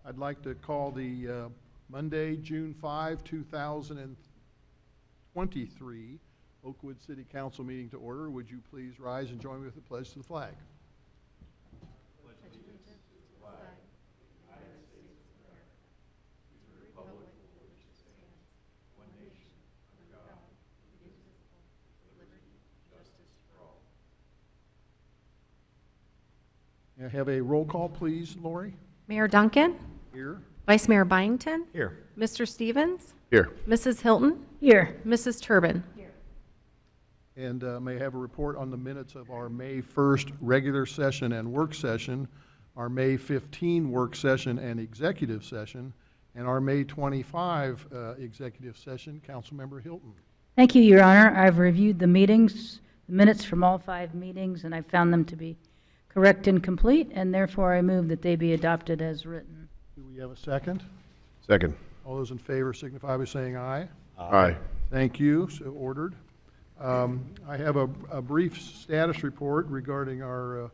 I'd like to call the Monday, June 5, 2023 Oakwood City Council meeting to order. Would you please rise and join me with the pledge to the flag? May I have a roll call, please, Lori? Mayor Duncan, Here. Vice Mayor Byington, Here. Mr. Stevens, Here. Mrs. Hilton, here, Mrs. Turbin. And may I have a report on the minutes of our May 1st regular session and work session, our May 15 work session and executive session, and our May 25 executive session. Councilmember Hilton. Thank you, Your Honor. I've reviewed the minutes from all 5 meetings, and I found them to be correct and complete, and therefore I move that they be adopted as written. Do we have a second? Second. All those in favor signify by saying aye. Aye. Thank you. So ordered. I have a brief status report regarding a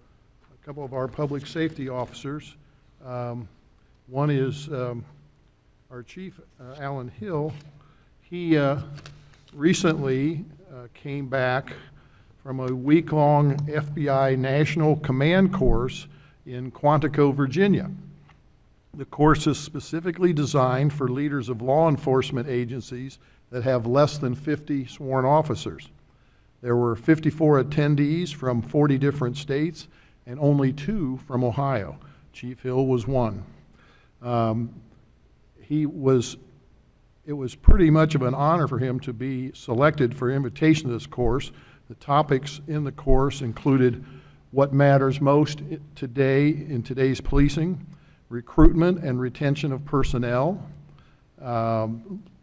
couple of our public safety officers. One is our chief, Alan Hill. He recently came back from a week-long FBI National Command course in Quantico, Virginia. The course is specifically designed for leaders of law enforcement agencies that have less than 50 sworn officers. There were 54 attendees from 40 different states and only 2 from Ohio. Chief Hill was one. It was pretty much of an honor for him to be selected for invitation to this course. The topics in the course included what matters most today in today's policing, recruitment and retention of personnel,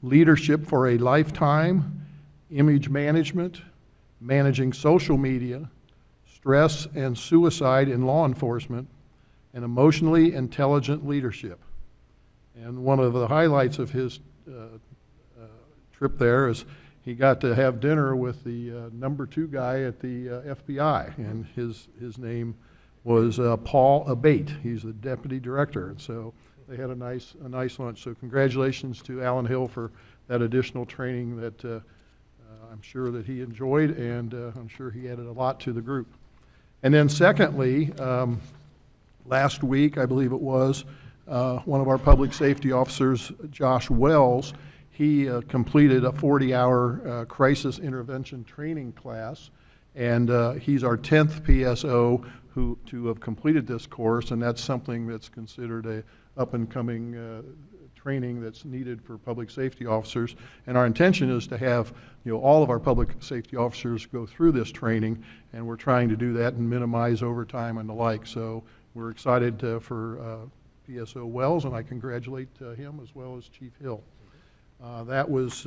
leadership for a lifetime, image management, managing social media, stress and suicide in law enforcement, and emotionally intelligent leadership. And one of the highlights of his trip there is he got to have dinner with the number 2 guy at the FBI, and his name was Paul Abate. He's the deputy director, and so they had a nice lunch. So congratulations to Alan Hill for that additional training that I'm sure that he enjoyed, and I'm sure he added a lot to the group. And then secondly, last week, I believe it was, one of our public safety officers, Josh Wells, he completed a 40-hour crisis intervention training class, and he's our 10th PSO to have completed this course, and that's something that's considered a up-and-coming training that's needed for public safety officers. And our intention is to have all of our public safety officers go through this training, and we're trying to do that and minimize overtime and the like. So we're excited for PSO Wells, and I congratulate him as well as Chief Hill. That was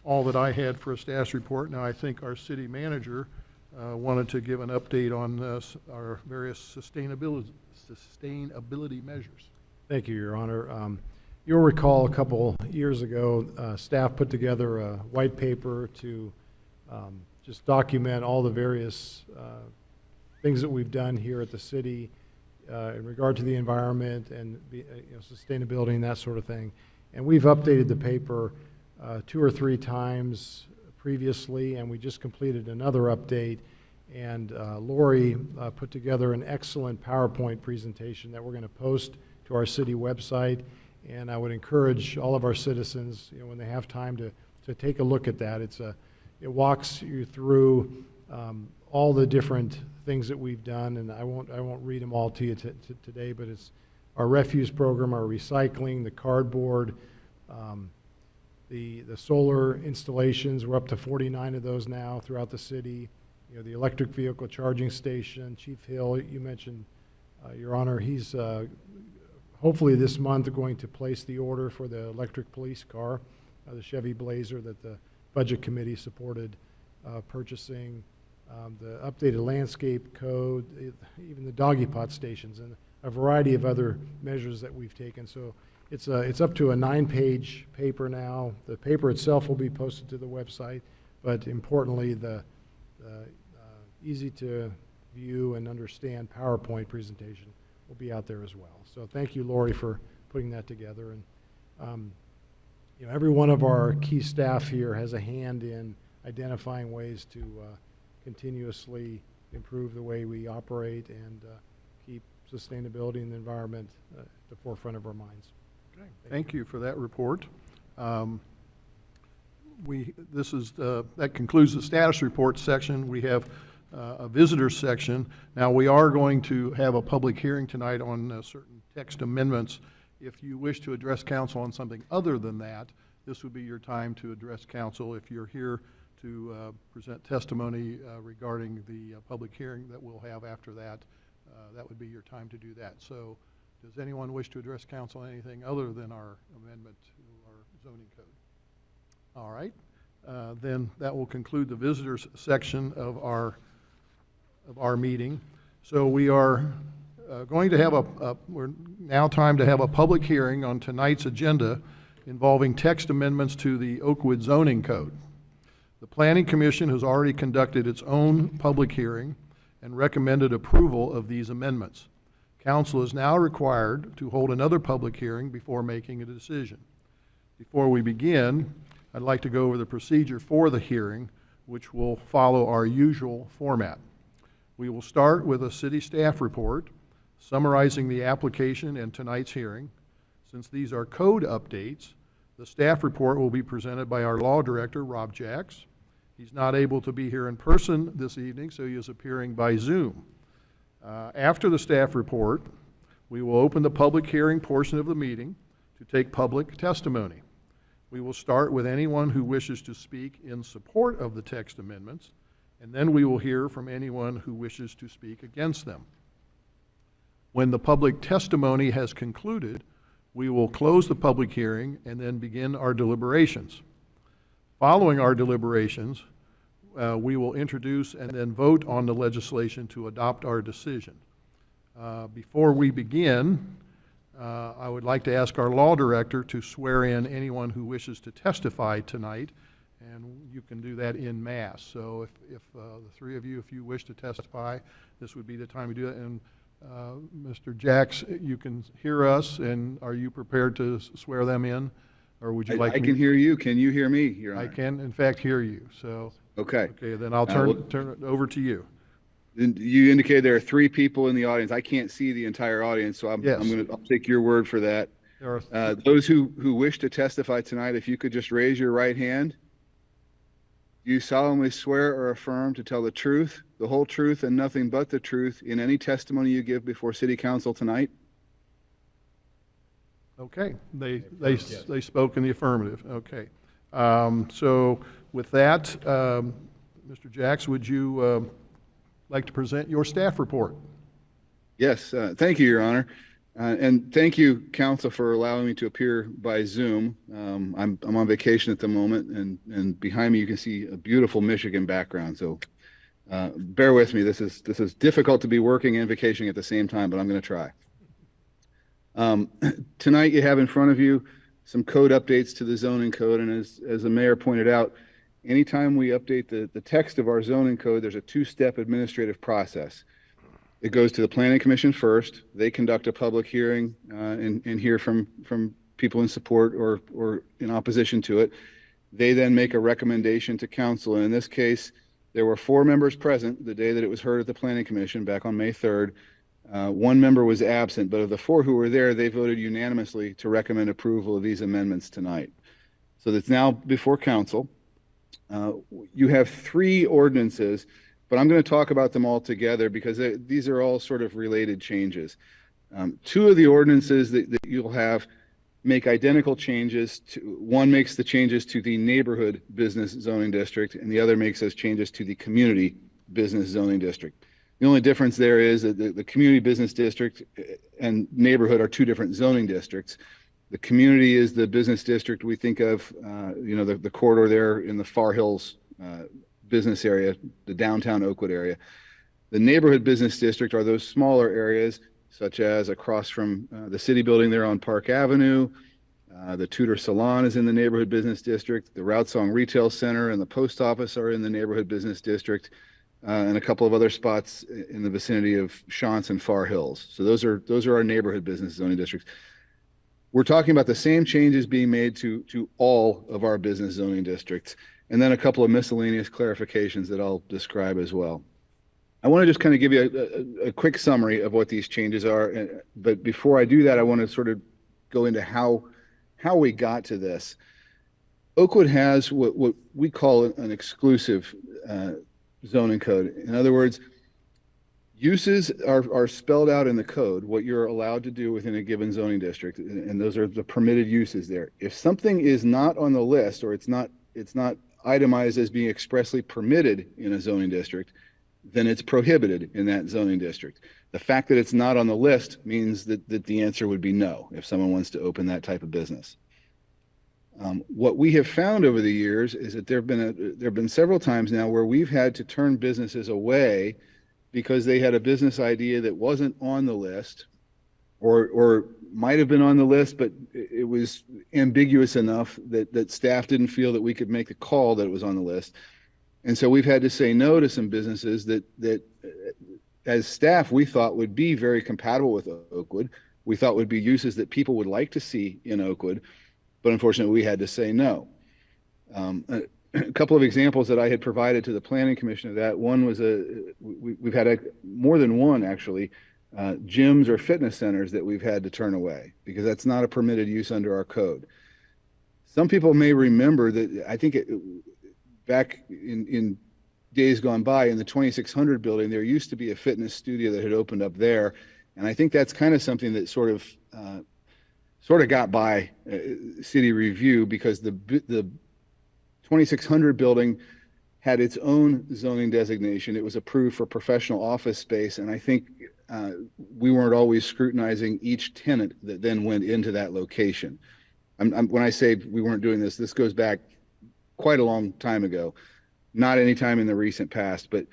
all that I had for a status report. Now I think our city manager wanted to give an update on our various sustainability measures. Thank you, Your Honor. You'll recall a couple years ago, staff put together a white paper to just document all the various things that we've done here at the city in regard to the environment and sustainability and that sort of thing. And we've updated the paper 2 or 3 times previously, and we just completed another update. And Lori put together an excellent PowerPoint presentation that we're going to post to our city website. And I would encourage all of our citizens, when they have time, to take a look at that. It walks you through all the different things that we've done, and I won't read them all to you today, but it's our refuse program, our recycling, the cardboard, the solar installations. We're up to 49 of those now throughout the city. The electric vehicle charging station. Chief Hill, you mentioned, Your Honor, he's hopefully this month going to place the order for the electric police car, the Chevy Blazer that the Budget Committee supported purchasing, the updated landscape code, even the doggy pot stations, and a variety of other measures that we've taken. So it's up to a 9-page paper now. The paper itself will be posted to the website, but importantly, the easy to view and understand PowerPoint presentation will be out there as well. So thank you, Lori, for putting that together. And every one of our key staff here has a hand in identifying ways to continuously improve the way we operate and keep sustainability in the environment at the forefront of our minds. Okay. Thank you for that report. That concludes the status report section. We have a visitors section. Now, we are going to have a public hearing tonight on certain text amendments. If you wish to address council on something other than that, this would be your time to address council. If you're here to present testimony regarding the public hearing that we'll have after that, that would be your time to do that. So does anyone wish to address council on anything other than our amendment to our zoning code? All right. Then that will conclude the visitors section of our meeting. So we are going to have we're now time to have a public hearing on tonight's agenda involving text amendments to the Oakwood zoning code. The Planning Commission has already conducted its own public hearing and recommended approval of these amendments. Council is now required to hold another public hearing before making a decision. Before we begin, I'd like to go over the procedure for the hearing, which will follow our usual format. We will start with a city staff report summarizing the application and tonight's hearing. Since these are code updates, the staff report will be presented by our law director, Rob Jacks. He's not able to be here in person this evening, so he is appearing by Zoom. After the staff report, we will open the public hearing portion of the meeting to take public testimony. We will start with anyone who wishes to speak in support of the text amendments, and then we will hear from anyone who wishes to speak against them. When the public testimony has concluded, we will close the public hearing and then begin our deliberations. Following our deliberations, we will introduce and then vote on the legislation to adopt our decision. Before we begin, I would like to ask our law director to swear in anyone who wishes to testify tonight, and you can do that en masse. So if the three of you, if you wish to testify, this would be the time to do it. And Mr. Jacks, you can hear us, and are you prepared to swear them in? Or would you like I can hear you. Can you hear me, Your Honor? I can, in fact, hear you. So Okay. okay, then I'll turn it over to you. You indicated there are 3 people in the audience. I can't see the entire audience, so Yes. I'll take your word for that. There are Those who wish to testify tonight, if you could just raise your right hand. Do you solemnly swear or affirm to tell the truth, the whole truth, and nothing but the truth in any testimony you give before City Council tonight? Okay, they spoke in the affirmative. Okay. So with that, Mr. Jacks, would you like to present your staff report? Yes, thank you, Your Honor. And thank you, Council, for allowing me to appear by Zoom. I'm on vacation at the moment, and behind me you can see a beautiful Michigan background. So bear with me. This is difficult to be working and vacationing at the same time, but I'm going to try. Tonight you have in front of you some code updates to the zoning code, and as the mayor pointed out, anytime we update the text of our zoning code, there's a 2-step administrative process. It goes to the Planning Commission first. They conduct a public hearing and hear from people in support or in opposition to it. They then make a recommendation to council. And in this case, there were 4 members present the day that it was heard at the Planning Commission back on May 3rd. 1 member was absent, but of the 4 who were there, they voted unanimously to recommend approval of these amendments tonight. So that's now before council. You have 3 ordinances, but I'm going to talk about them all together because these are all sort of related changes. 2 of the ordinances that you'll have make identical changes. One makes the changes to the neighborhood business zoning district, and the other makes those changes to the community business zoning district. The only difference there is that the community business district and neighborhood are 2 different zoning districts. The community is the business district we think of, the corridor there in the Far Hills business area, the downtown Oakwood area. The neighborhood business district are those smaller areas, such as across from the city building there on Park Avenue. The Tudor Salon is in the neighborhood business district. The Routsong Retail Center and the post office are in the neighborhood business district, and a couple of other spots in the vicinity of Shantz and Far Hills. So those are our neighborhood business zoning districts. We're talking about the same changes being made to all of our business zoning districts, and then a couple of miscellaneous clarifications that I'll describe as well. I want to just kind of give you a quick summary of what these changes are, but before I do that, I want to sort of go into how we got to this. Oakwood has what we call an exclusive zoning code. In other words, uses are spelled out in the code, what you're allowed to do within a given zoning district, and those are the permitted uses there. If something is not on the list, or it's not itemized as being expressly permitted in a zoning district, then it's prohibited in that zoning district. The fact that it's not on the list means that the answer would be no if someone wants to open that type of business. What we have found over the years is that there have been several times now where we've had to turn businesses away because they had a business idea that wasn't on the list, or might have been on the list, but it was ambiguous enough that staff didn't feel that we could make the call that it was on the list. And so we've had to say no to some businesses that as staff, we thought would be very compatible with Oakwood. We thought would be uses that people would like to see in Oakwood, but unfortunately we had to say no. A couple of examples that I had provided to the Planning Commission of that. One was we've had more than one actually, gyms or fitness centers that we've had to turn away because that's not a permitted use under our code. Some people may remember that I think back in days gone by in the 2600 building, there used to be a fitness studio that had opened up there. And I think that's kind of something that sort of got by city review because the 2600 building had its own zoning designation. It was approved for professional office space. And I think we weren't always scrutinizing each tenant that then went into that location. When I say we weren't doing this, this goes back quite a long time ago, not any time in the recent past, but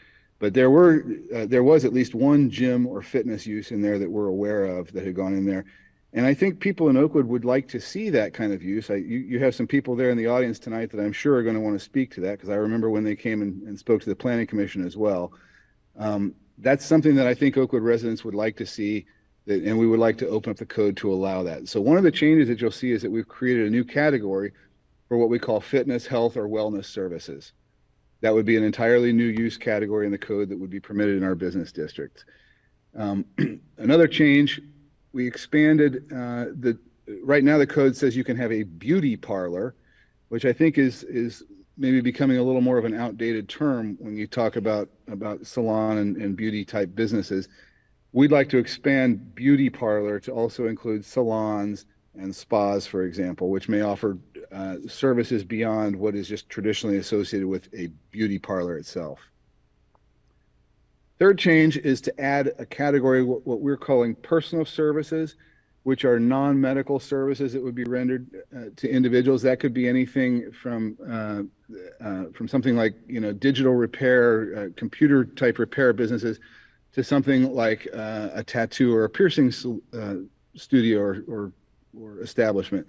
there was at least one gym or fitness use in there that we're aware of that had gone in there. And I think people in Oakwood would like to see that kind of use. You have some people there in the audience tonight that I'm sure are going to want to speak to that because I remember when they came and spoke to the Planning Commission as well. That's something that I think Oakwood residents would like to see, and we would like to open up the code to allow that. So one of the changes that you'll see is that we've created a new category for what we call fitness, health, or wellness services. That would be an entirely new use category in the code that would be permitted in our business district. Another change, we expanded right now the code says you can have a beauty parlor, which I think is maybe becoming a little more of an outdated term when you talk about salon and beauty type businesses. We'd like to expand beauty parlor to also include salons and spas, for example, which may offer services beyond what is just traditionally associated with a beauty parlor itself. Third change is to add a category, what we're calling personal services, which are non-medical services that would be rendered to individuals. That could be anything from something like digital repair, computer type repair businesses, to something like a tattoo or a piercing studio or establishment.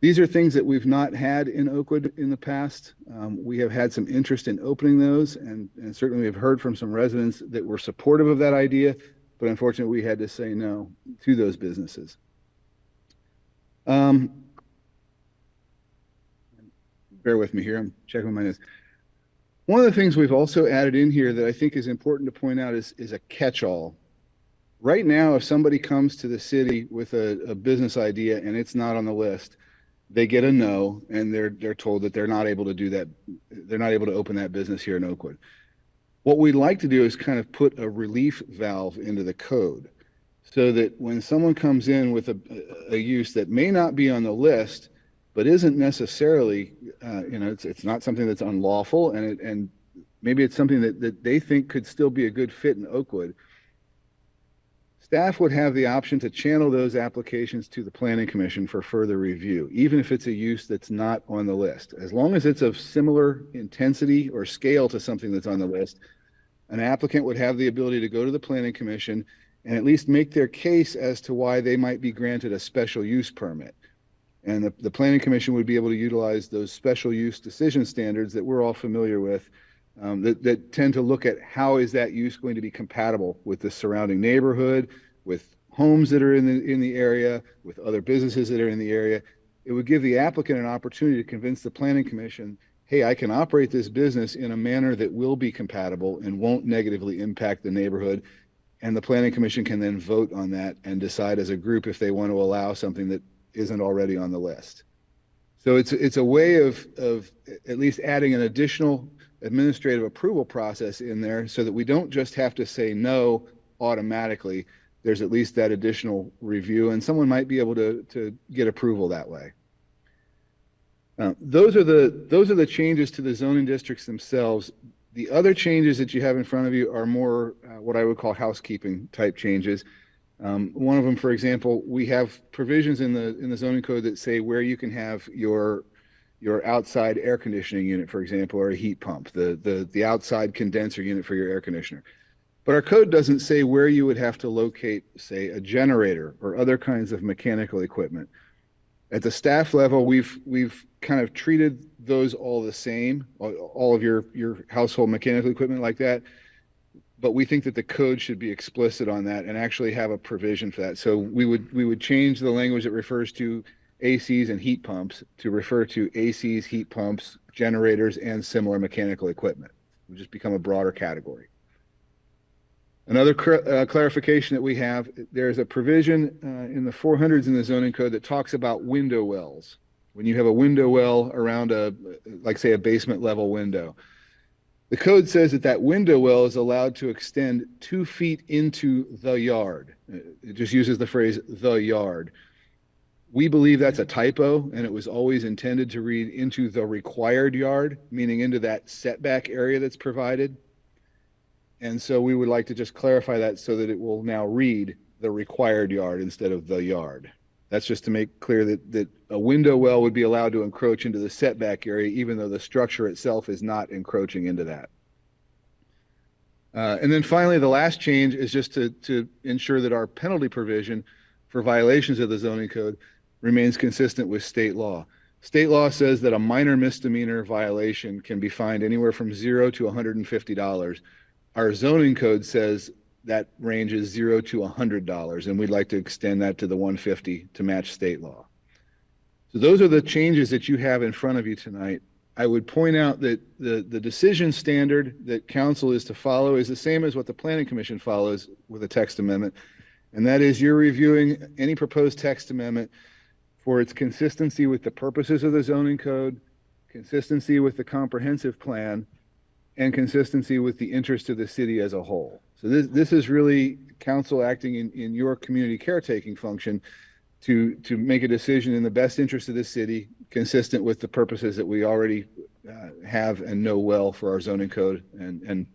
These are things that we've not had in Oakwood in the past. We have had some interest in opening those, and certainly we've heard from some residents that were supportive of that idea, but unfortunately we had to say no to those businesses. Bear with me here, I'm checking my notes. One of the things we've also added in here that I think is important to point out is a catch-all. Right now, if somebody comes to the city with a business idea and it's not on the list, they get a no, and they're told that they're not able to do that. They're not able to open that business here in Oakwood. What we'd like to do is kind of put a relief valve into the code so that when someone comes in with a use that may not be on the list, but isn't necessarily, it's not something that's unlawful, and maybe it's something that they think could still be a good fit in Oakwood, staff would have the option to channel those applications to the Planning Commission for further review, even if it's a use that's not on the list. As long as it's of similar intensity or scale to something that's on the list, an applicant would have the ability to go to the Planning Commission and at least make their case as to why they might be granted a special use permit. And the Planning Commission would be able to utilize those special use decision standards that we're all familiar with, that tend to look at how is that use going to be compatible with the surrounding neighborhood, with homes that are in the area, with other businesses that are in the area. It would give the applicant an opportunity to convince the planning commission, hey, I can operate this business in a manner that will be compatible and won't negatively impact the neighborhood. And the planning commission can then vote on that and decide as a group if they want to allow something that isn't already on the list. So it's a way of at least adding an additional administrative approval process in there so that we don't just have to say no automatically. There's at least that additional review, and someone might be able to get approval that way. Those are the changes to the zoning districts themselves. The other changes that you have in front of you are more what I would call housekeeping type changes. One of them, for example, we have provisions in the zoning code that say where you can have your outside air conditioning unit, for example, or a heat pump, the outside condenser unit for your air conditioner. But our code doesn't say where you would have to locate, say, a generator or other kinds of mechanical equipment. At the staff level, we've kind of treated those all the same, all of your household mechanical equipment like that. But we think that the code should be explicit on that and actually have a provision for that. So we would change the language that refers to ACs and heat pumps to refer to ACs, heat pumps, generators, and similar mechanical equipment. It would just become a broader category. Another clarification that we have, there's a provision in the 400s in the zoning code that talks about window wells. When you have a window well around like say a basement level window, the code says that window well is allowed to extend 2 feet into the yard. It just uses the phrase the yard. We believe that's a typo, and it was always intended to read into the required yard, meaning into that setback area that's provided. And so we would like to just clarify that so that it will now read the required yard instead of the yard. That's just to make clear that a window well would be allowed to encroach into the setback area, even though the structure itself is not encroaching into that. And then finally, the last change is just to ensure that our penalty provision for violations of the zoning code remains consistent with state law. State law says that a minor misdemeanor violation can be fined anywhere from $0 to $150. Our zoning code says that range is $0 to $100, and we'd like to extend that to the $150 to match state law. So those are the changes that you have in front of you tonight. I would point out that the decision standard that council is to follow is the same as what the planning commission follows with a text amendment, and that is you're reviewing any proposed text amendment for its consistency with the purposes of the zoning code, consistency with the comprehensive plan, and consistency with the interest of the city as a whole. So this is really council acting in your community caretaking function to make a decision in the best interest of the city, consistent with the purposes that we already have and know well for our zoning code and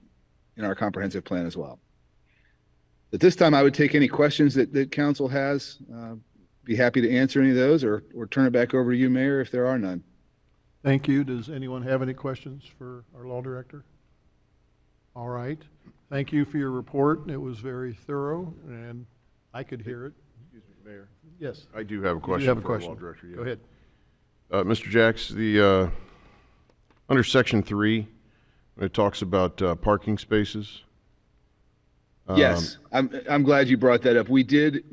in our comprehensive plan as well. At this time, I would take any questions that council has. Be happy to answer any of those or turn it back over to you, Mayor, if there are none. Thank you. Does anyone have any questions for our law director? All right. Thank you for your report. It was very thorough, and I could hear it. Excuse me, Mayor. Yes. I do have a question have a for our question. law director. Yeah. Go ahead. Mr. Jacks, under section 3, when it talks about parking spaces. Yes, I'm glad you brought that up. We did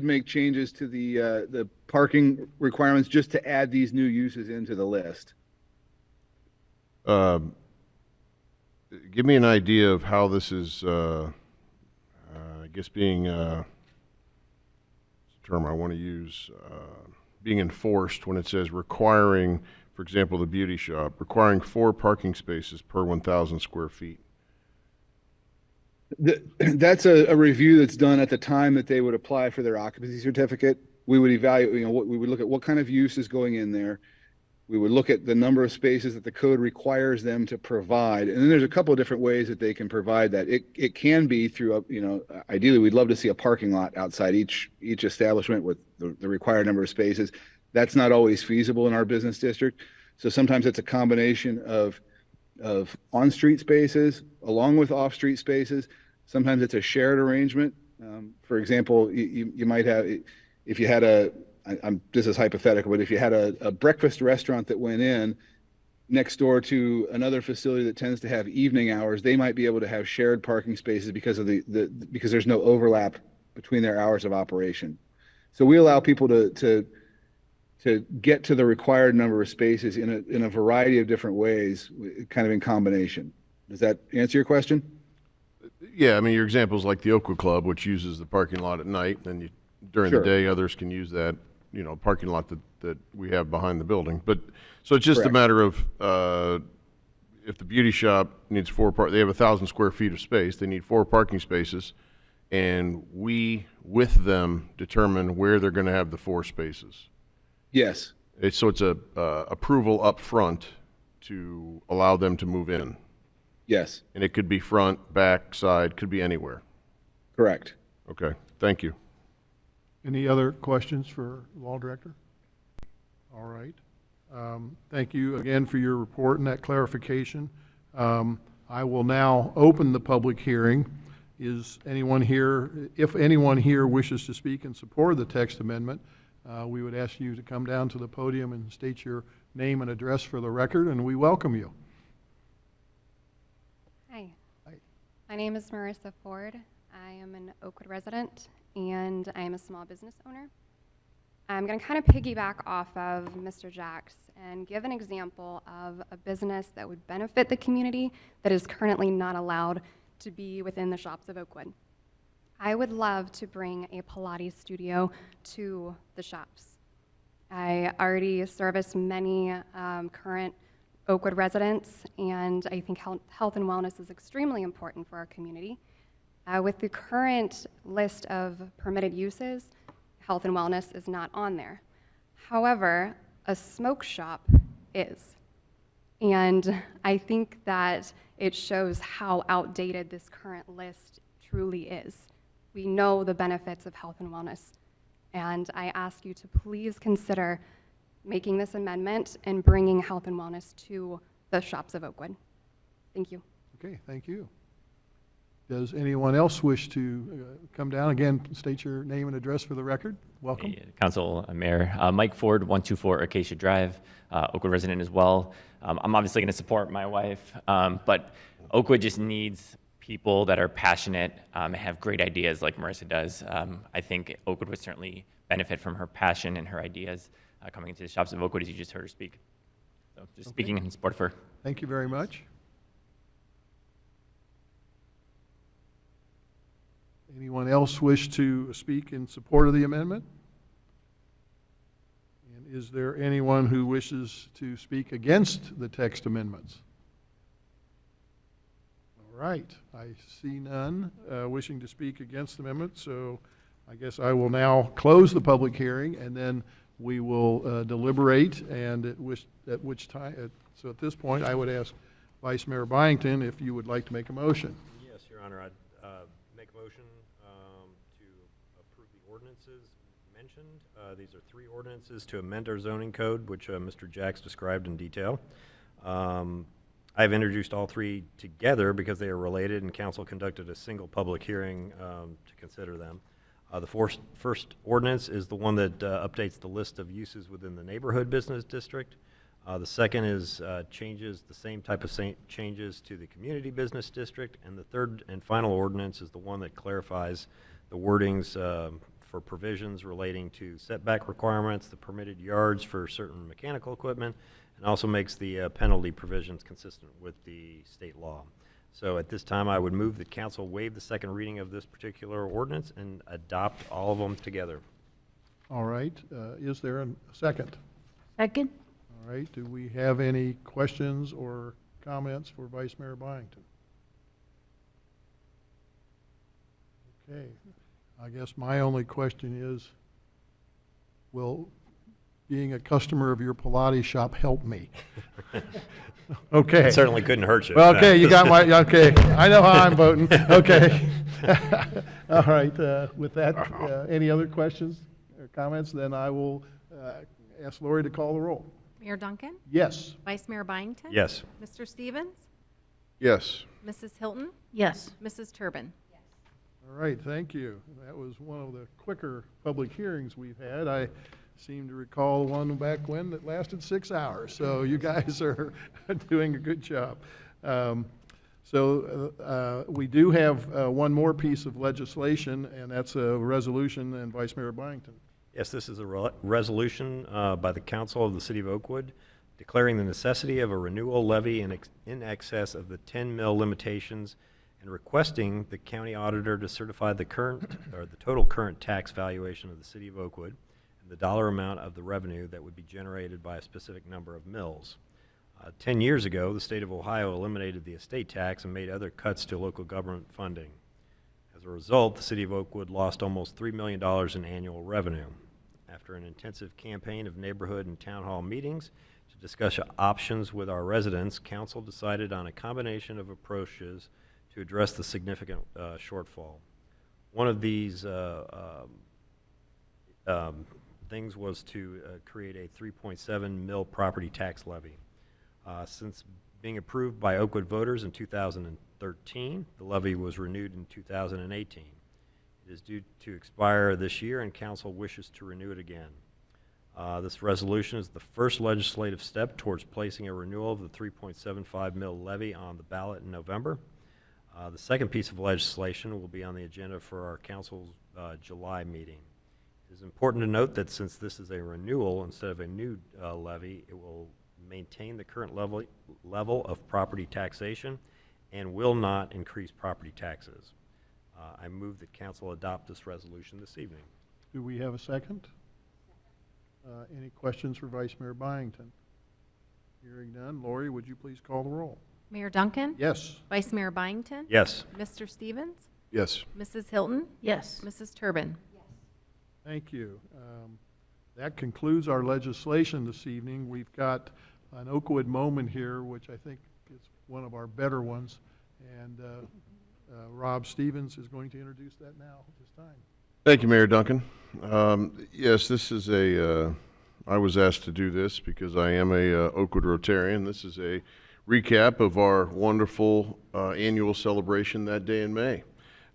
make changes to the parking requirements just to add these new uses into the list. Give me an idea of how this is, I guess being, term I want to use, being enforced when it says requiring, for example, the beauty shop, requiring 4 parking spaces per 1,000 square feet. That's a review that's done at the time that they would apply for their occupancy certificate. We would evaluate, we would look at what kind of use is going in there. We would look at the number of spaces that the code requires them to provide. And then there's a couple of different ways that they can provide that. It can be through, ideally we'd love to see a parking lot outside each establishment with the required number of spaces. That's not always feasible in our business district. So sometimes it's a combination of on-street spaces along with off-street spaces. Sometimes it's a shared arrangement. For example, you might have, if you had this is hypothetical, but if you had a breakfast restaurant that went in next door to another facility that tends to have evening hours, they might be able to have shared parking spaces because of because there's no overlap between their hours of operation. So we allow people to get to the required number of spaces in a variety of different ways, kind of in combination. Does that answer your question? Yeah, I mean, your examples like the Oakwood Club, which uses the parking lot at night, and you, during Sure. the day, others can use that, parking lot that we have behind the building. But, so it's just a Correct. matter of, if the beauty shop needs they have 1,000 square feet of space, they need 4 parking spaces, and we, with them, determine where they're gonna have the 4 spaces. Yes. So it's a, approval up front to allow them to move in. Yes. And it could be front, back, side, could be anywhere. Correct. Okay, thank you. Any other questions for Law Director? All right. Thank you again for your report and that clarification. I will now open the public hearing. Is anyone here, if anyone here wishes to speak in support of the text amendment, we would ask you to come down to the podium and state your name and address for the record, and we welcome you. Hi. Hi. My name is Marissa Ford. I am an Oakwood resident, and I am a small business owner. I'm going to kind of piggyback off of Mr. Jacks and give an example of a business that would benefit the community that is currently not allowed to be within the shops of Oakwood. I would love to bring a Pilates studio to the shops. I already service many current Oakwood residents, and I think health and wellness is extremely important for our community. With the current list of permitted uses, health and wellness is not on there. However, a smoke shop is. And I think that it shows how outdated this current list truly is. We know the benefits of health and wellness, and I ask you to please consider making this amendment and bringing health and wellness to the shops of Oakwood. Thank you. Okay, thank you. Does anyone else wish to come down? Again, state your name and address for the record. Welcome. Hey, Council, Mayor. Mike Ford, 124 Acacia Drive, Oakwood resident as well. I'm obviously going to support my wife, but Oakwood just needs people that are passionate and have great ideas like Marissa does. I think Oakwood would certainly benefit from her passion and her ideas coming into the shops of Oakwood, as you just heard her speak. So just speaking in support of her. Thank you very much. Anyone else wish to speak in support of the amendment? And is there anyone who wishes to speak against the text amendments? All right, I see none wishing to speak against the amendment, so I guess I will now close the public hearing, and then we will deliberate, and at which time, so at this point, I would ask Vice Mayor Byington if you would like to make a motion. Yes, Your Honor, I'd make a motion to approve the ordinances mentioned. These are 3 ordinances to amend our zoning code, which Mr. Jacks described in detail. I've introduced all 3 together because they are related, and council conducted a single public hearing to consider them. The first ordinance is the one that updates the list of uses within the neighborhood business district. The second is changes, the same type of changes to the community business district. And the third and final ordinance is the one that clarifies the wordings for provisions relating to setback requirements, the permitted yards for certain mechanical equipment, and also makes the penalty provisions consistent with the state law. So at this time, I would move that council waive the second reading of this particular ordinance and adopt all of them together. All right, is there a second? Second? All right, do we have any questions or comments for Vice Mayor Byington? Okay, I guess my only question is, will being a customer of your Pilates shop help me? Okay. It certainly couldn't hurt you. Well, okay, you got my, okay, I know how I'm voting, okay. All right, with that, any other questions or comments? Then I will ask Lori to call the roll. Mayor Duncan? Yes. Vice Mayor Byington? Yes. Mr. Stevens? Yes. Mrs. Hilton? Yes. Mrs. Turbin? All right, thank you. That was one of the quicker public hearings we've had. I seem to recall one back when that lasted 6 hours, so you guys are doing a good job. So we do have one more piece of legislation, and that's a resolution, and Vice Mayor Byington. Yes, this is a resolution by the Council of the City of Oakwood declaring the necessity of a renewal levy in excess of the 10 mil limitations and requesting the county auditor to certify the total current tax valuation of the City of Oakwood and the dollar amount of the revenue that would be generated by a specific number of mills. 10 years ago, the state of Ohio eliminated the estate tax and made other cuts to local government funding. As a result, the City of Oakwood lost almost $3 million in annual revenue. After an intensive campaign of neighborhood and town hall meetings to discuss options with our residents, council decided on a combination of approaches to address the significant shortfall. One of these things was to create a 3.7 mil property tax levy. Since being approved by Oakwood voters in 2013, the levy was renewed in 2018. It is due to expire this year, and council wishes to renew it again. This resolution is the first legislative step towards placing a renewal of the 3.75 mil levy on the ballot in November. The second piece of legislation will be on the agenda for our council's July meeting. It is important to note that since this is a renewal instead of a new levy, it will maintain the current level of property taxation and will not increase property taxes. I move that council adopt this resolution this evening. Do we have a second? Any questions for Vice Mayor Byington? Hearing none. Lori, would you please call the roll? Mayor Duncan? Yes. Vice Mayor Byington? Yes. Mr. Stevens? Yes. Mrs. Hilton? Yes. Mrs. Turbin? Thank you. That concludes our legislation this evening. We've got an Oakwood moment here, which I think is one of our better ones. And Rob Stevens is going to introduce that now at this time. Thank you, Mayor Duncan. Yes, this is I was asked to do this because I am a Oakwood Rotarian. This is a recap of our wonderful annual celebration that day in May.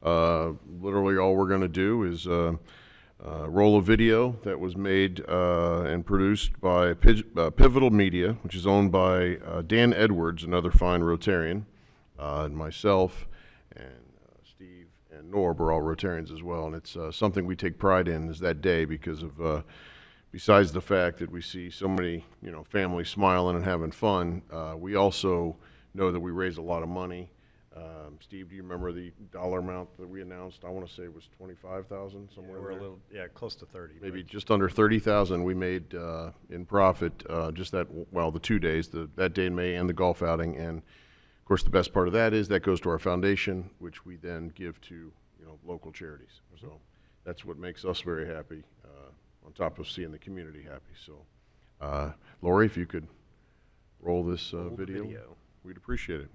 Literally all we're going to do is roll a video that was made and produced by Pivotal Media, which is owned by Dan Edwards, another fine Rotarian, and myself, and Steve and Norb are all Rotarians as well. And it's something we take pride in is that day because of, besides the fact that we see so many, families smiling and having fun, we also know that we raise a lot of money. Steve, do you remember the dollar amount that we announced? I want to say it was 25,000 somewhere. We're there. a little, close to 30. Maybe just under 30,000 we made in profit just the 2 days, that day in May and the golf outing. And of course, the best part of that is that goes to our foundation, which we then give to local charities. So that's what makes us very happy, on top of seeing the community happy. So, Lori, if you could roll this video, we'd appreciate it.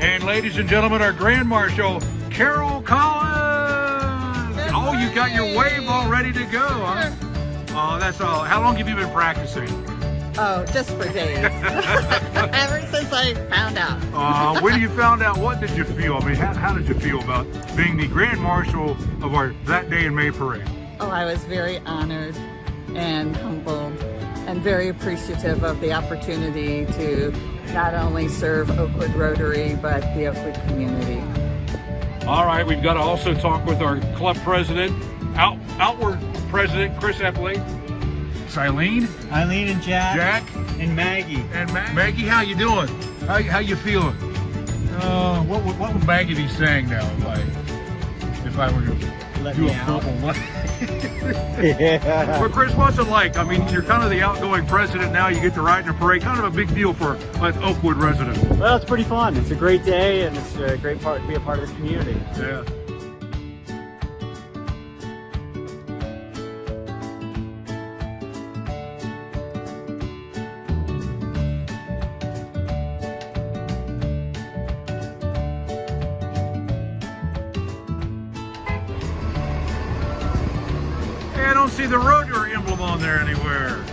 And ladies and gentlemen, our Grand Marshal, Carol Collins. Oh, you got your wave all ready to go, huh? Oh, that's all. How long have you been practicing? Oh, just for days. Ever since I found out. When you found out, what did you feel? I mean, how did you feel about being the Grand Marshal of our That Day in May parade? Oh, I was very honored and humbled and very appreciative of the opportunity to not only serve Oakwood Rotary, but the Oakwood community. All right, we've got to also talk with our club president, Outward President Chris Eppley, Eileen and Jack. And Maggie. and Maggie. How you doing? How you feeling? What would Maggie be saying now if I were to Let do me a out. purple one? Yeah. Well, Chris, what's it like? I mean, you're kind of the outgoing president now. You get to ride in a parade. Kind of a big deal for an Oakwood resident. Well, it's pretty fun. It's a great day, and it's a great part to be a part of this community. Yeah. Hey, I don't see the Rotary emblem on there anywhere.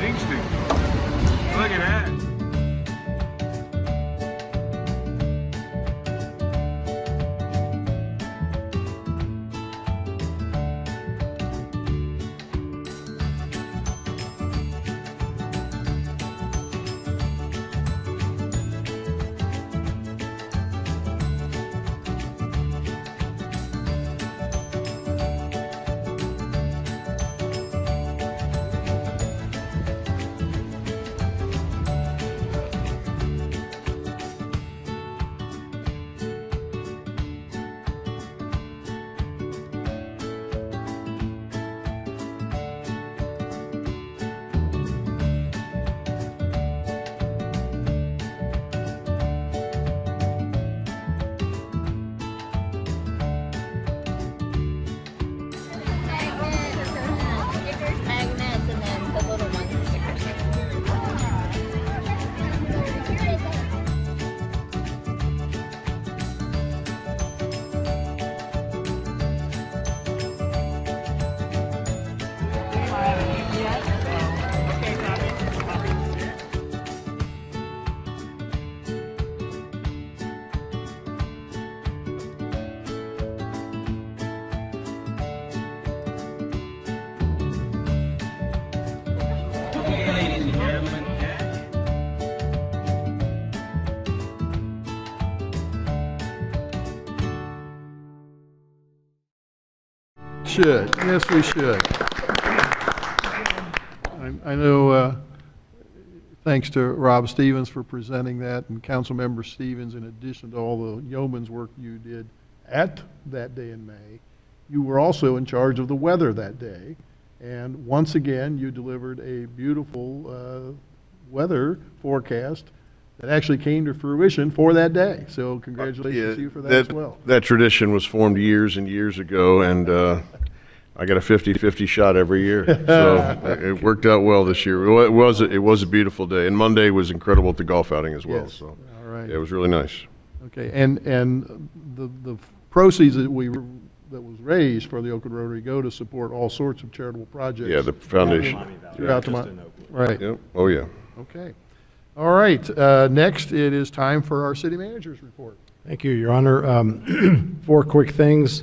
Jinxed it. Look at that. Magnets and then the little ones stickers. Should, yes, we should. I know, thanks to Rob Stevens for presenting that, and Councilmember Stevens, in addition to all the yeoman's work you did at that day in May, you were also in charge of the weather that day. And once again, you delivered a beautiful weather forecast that actually came to fruition for that day. So congratulations to you for that as well. That tradition was formed years and years ago, and I got a 50-50 shot every year. So it worked out well this year. It was a beautiful day, and Monday was incredible at the golf outing as well. Yes. So All right. yeah, it was really nice. Okay, and the proceeds that was raised for the Oakwood Rotary go to support all sorts of charitable projects. Yeah, the foundation. Throughout the Just month. in Oakwood. Right. Yep. Oh yeah. Okay. All right, next it is time for our city manager's report. Thank you, Your Honor. 4 quick things.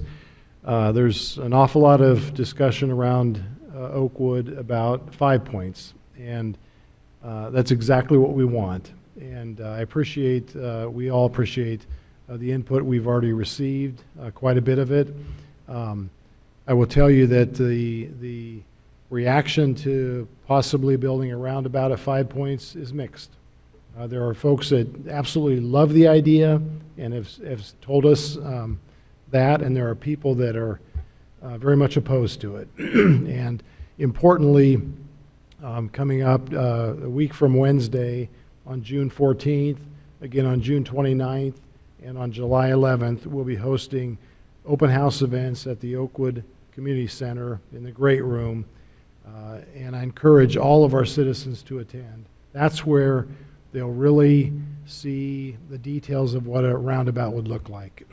There's an awful lot of discussion around Oakwood about 5 points, and that's exactly what we want. And I appreciate, we all appreciate the input we've already received, quite a bit of it. I will tell you that the reaction to possibly building a roundabout at 5 Points is mixed. There are folks that absolutely love the idea and have told us that, and there are people that are very much opposed to it. And importantly, coming up a week from Wednesday, on June 14th, again on June 29th, and on July 11th, we'll be hosting open house events at the Oakwood Community Center in the Great Room, and I encourage all of our citizens to attend. That's where they'll really see the details of what a roundabout would look like.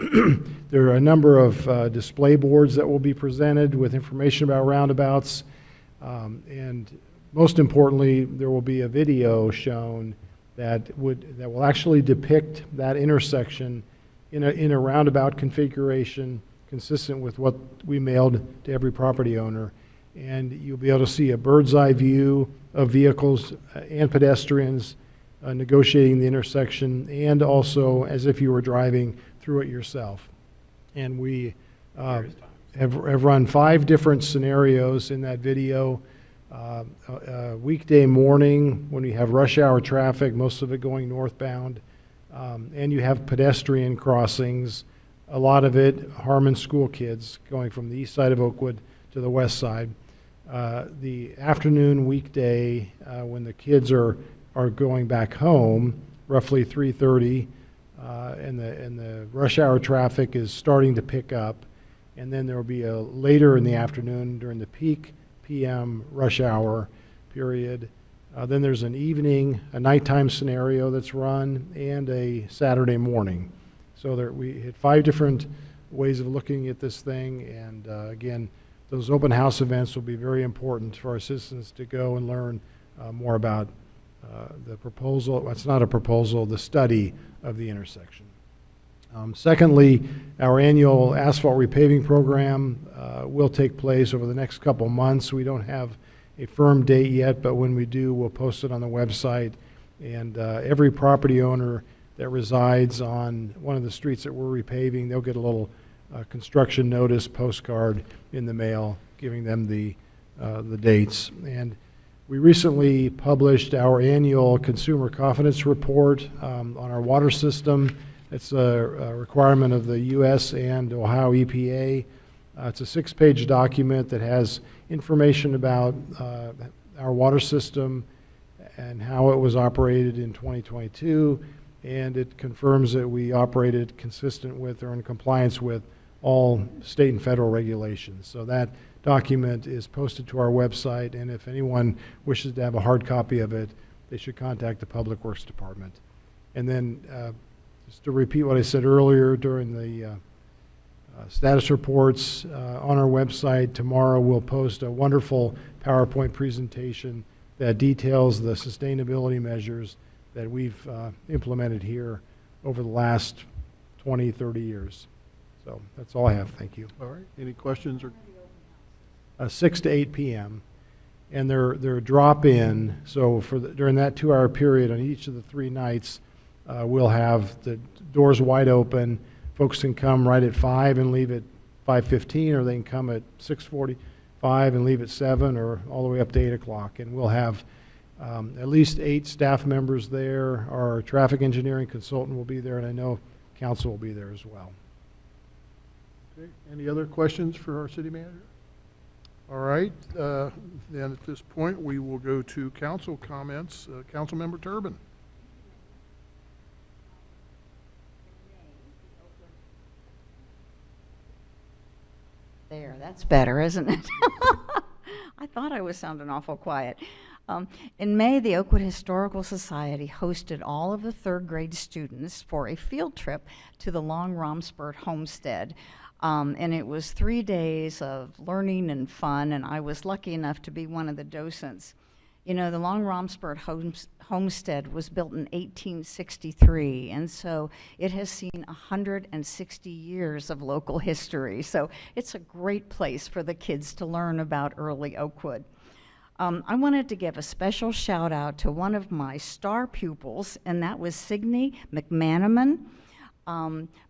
There are a number of display boards that will be presented with information about roundabouts, and most importantly, there will be a video shown that will actually depict that intersection in a roundabout configuration consistent with what we mailed to every property owner. And you'll be able to see a bird's eye view of vehicles and pedestrians negotiating the intersection, and also as if you were driving through it yourself. And we have run 5 different scenarios in that video. Weekday morning when we have rush hour traffic, most of it going northbound, and you have pedestrian crossings, a lot of it Harmon school kids going from the east side of Oakwood to the west side. The afternoon weekday when the kids are going back home, roughly 3:30, and the rush hour traffic is starting to pick up, and then there will be a later in the afternoon during the peak PM rush hour period. Then there's an evening, a nighttime scenario that's run, and a Saturday morning. So we had 5 different ways of looking at this thing, and again, those open house events will be very important for our citizens to go and learn more about the proposal. It's not a proposal, the study of the intersection. Secondly, our annual asphalt repaving program will take place over the next couple months. We don't have a firm date yet, but when we do, we'll post it on the website. And every property owner that resides on one of the streets that we're repaving, they'll get a little construction notice postcard in the mail giving them the dates. And we recently published our annual consumer confidence report on our water system. It's a requirement of the U.S. and Ohio EPA. It's a 6-page document that has information about our water system and how it was operated in 2022, and it confirms that we operated consistent with or in compliance with all state and federal regulations. So that document is posted to our website, and if anyone wishes to have a hard copy of it, they should contact the Public Works Department. And then just to repeat what I said earlier during the status reports on our website, tomorrow we'll post a wonderful PowerPoint presentation that details the sustainability measures that we've implemented here over the last 20, 30 years. So that's all I have. Thank you. All right. Any questions or? 6 to 8 p.m. And they're drop-in. So during that 2-hour period on each of the 3 nights, we'll have the doors wide open. Folks can come right at 5 and leave at 5:15, or they can come at 6:45 and leave at 7, or all the way up to 8 o'clock. And we'll have at least 8 staff members there. Our traffic engineering consultant will be there, and I know council will be there as well. Okay. Any other questions for our city manager? All right. Then at this point, we will go to council comments. Councilmember Turbin. There, that's better, isn't it? I thought I was sounding awful quiet. In May, the Oakwood Historical Society hosted all of the 3rd grade students for a field trip to the Long Romspert homestead. And it was 3 days of learning and fun, and I was lucky enough to be one of the docents. You know, the Long Romspert homestead was built in 1863, and so it has seen 160 years of local history. So it's a great place for the kids to learn about early Oakwood. I wanted to give a special shout out to one of my star pupils, and that was Signe McManaman.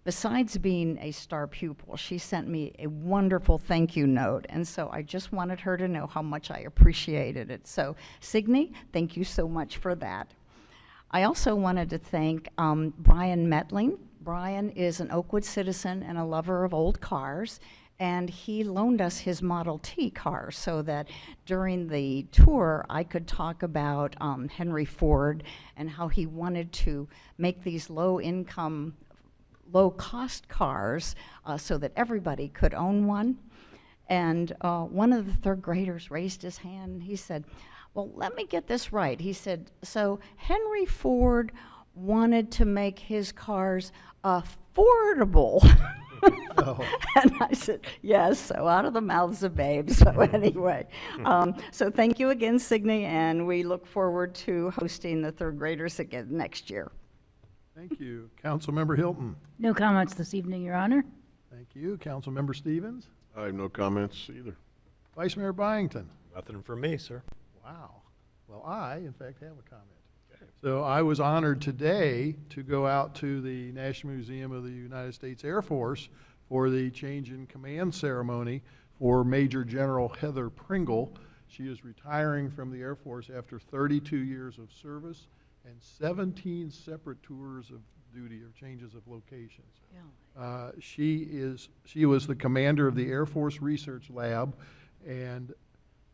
Besides being a star pupil, she sent me a wonderful thank you note, and so I just wanted her to know how much I appreciated it. So, Signe, thank you so much for that. I also wanted to thank Brian Metling. Brian is an Oakwood citizen and a lover of old cars, and he loaned us his Model T car so that during the tour I could talk about Henry Ford and how he wanted to make these low-cost cars so that everybody could own one. And one of the third graders raised his hand and he said, well, let me get this right. He said, so Henry Ford wanted to make his cars affordable. And I said, yes, so out of the mouths of babes. So anyway, so thank you again, Signe, and we look forward to hosting the third graders again next year. Thank you. Councilmember Hilton. No comments this evening, Your Honor. Thank you. Councilmember Stevens. I have no comments either. Vice Mayor Byington. Nothing from me, sir. Wow. Well, I, in fact, have a comment. So I was honored today to go out to the National Museum of the United States Air Force for the change in command ceremony for Major General Heather Pringle. She is retiring from the Air Force after 32 years of service and 17 separate tours of duty or changes of locations. She was the commander of the Air Force Research Lab, and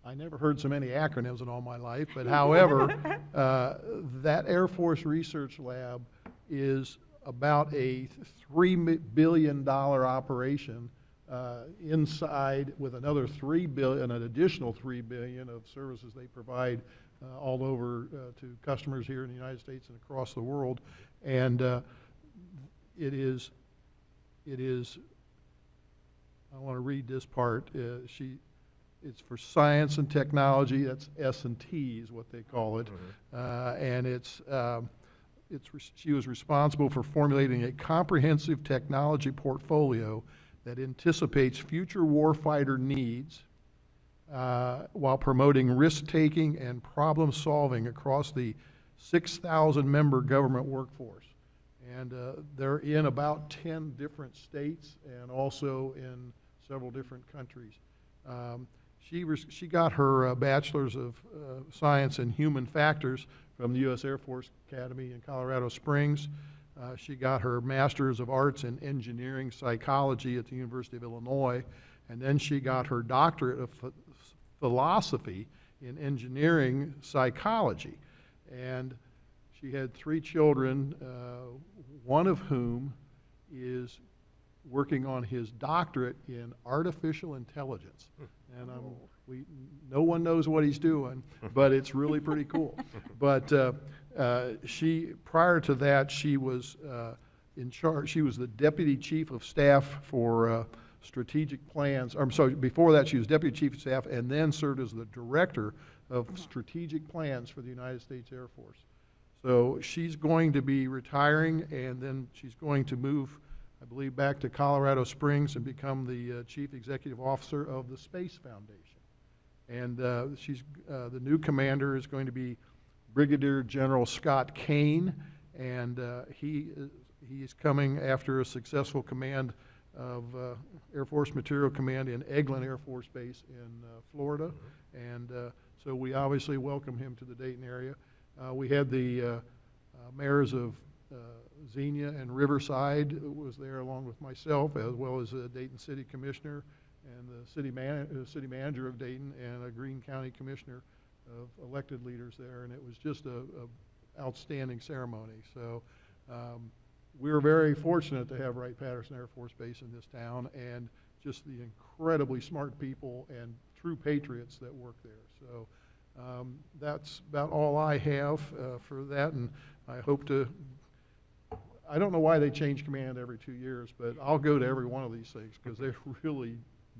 I never heard so many acronyms in all my life, but however, that Air Force Research Lab is about a $3 billion operation inside with another $3 billion, an additional $3 billion of services they provide all over to customers here in the United States and across the world. And it is, I want to read this part. It's for science and technology. That's S&T is what they call it. And she was responsible for formulating a comprehensive technology portfolio that anticipates future warfighter needs while promoting risk-taking and problem-solving across the 6,000 member government workforce. And they're in about 10 different states and also in several different countries. She got her Bachelor's of Science in Human Factors from the U.S. Air Force Academy in Colorado Springs. She got her Master's of Arts in Engineering Psychology at the University of Illinois. And then she got her Doctorate of Philosophy in Engineering Psychology. And she had 3 children, one of whom is working on his doctorate in artificial intelligence. And no one knows what he's doing, but it's really pretty cool. But prior to that, she was in charge. She was the Deputy Chief of Staff for Strategic Plans. I'm sorry, before that she was Deputy Chief of Staff and then served as the Director of Strategic Plans for the United States Air Force. So she's going to be retiring, and then she's going to move, I believe, back to Colorado Springs and become the Chief Executive Officer of the Space Foundation. And the new commander is going to be Brigadier General Scott Kane, and he is coming after a successful command of Air Force Material Command in Eglin Air Force Base in Florida. And so we obviously welcome him to the Dayton area. We had the mayors of Xenia and Riverside was there along with myself, as well as the Dayton City Commissioner and the city manager of Dayton and a Greene County Commissioner of elected leaders there, and it was just a outstanding ceremony. So we're very fortunate to have Wright-Patterson Air Force Base in this town, and just the incredibly smart people and true patriots that work there. So that's about all I have for that, and I hope to, I don't know why they change command every 2 years, but I'll go to every one of these things because they're really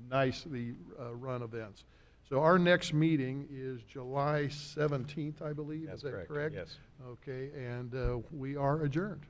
nicely run events. So our next meeting is July 17th, I believe. That's Is that correct? Yes. Okay, and we are adjourned.